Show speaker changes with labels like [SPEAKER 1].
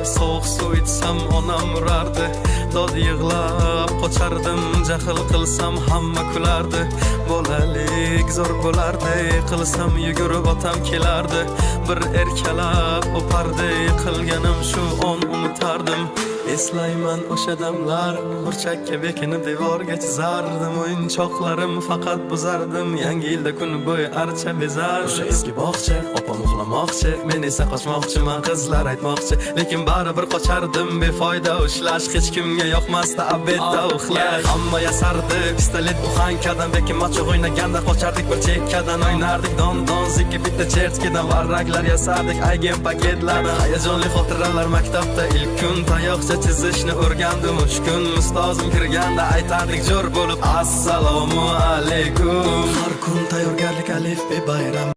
[SPEAKER 1] soğuk su içsem onam urardı. Dod yığlab qoçardım, jahl qilsam hamma kulardi. Bolalik zo'r bo'lardi, qilsam yugurib otam kelardi. Bir erkalab o'pardi, qilganim shu on unutardim. Eslayman o'sha damlar, burchakka bekinib devorga chizardim. O'yinchoqlarim faqat buzardim, yangi yilda kun bo'yi archa bezardim. O'sha eski bog'cha, opam uxlamoqchi, men esa qochmoqchiman, qizlar aytmoqchi. Lekin baribir qochardim, befoyda ushlash, hech kimga yoqmasdi abedda uxlash. Hamma yasardi, pistolet buxankadan, bekin machoq o'ynaganda qochardik bir chekkadan. O'ynardik don zikki bitta chertkidan, varraklar yasardik aygen paketlardan. Hayajonli xotiralar maktabda ilk kun, tayoqcha chizishni o'rgandim uch kun. Ustozim kirganda aytardik jo'r bo'lib assalomu alaykum. Har kun tayyorgarlik alif be bayram.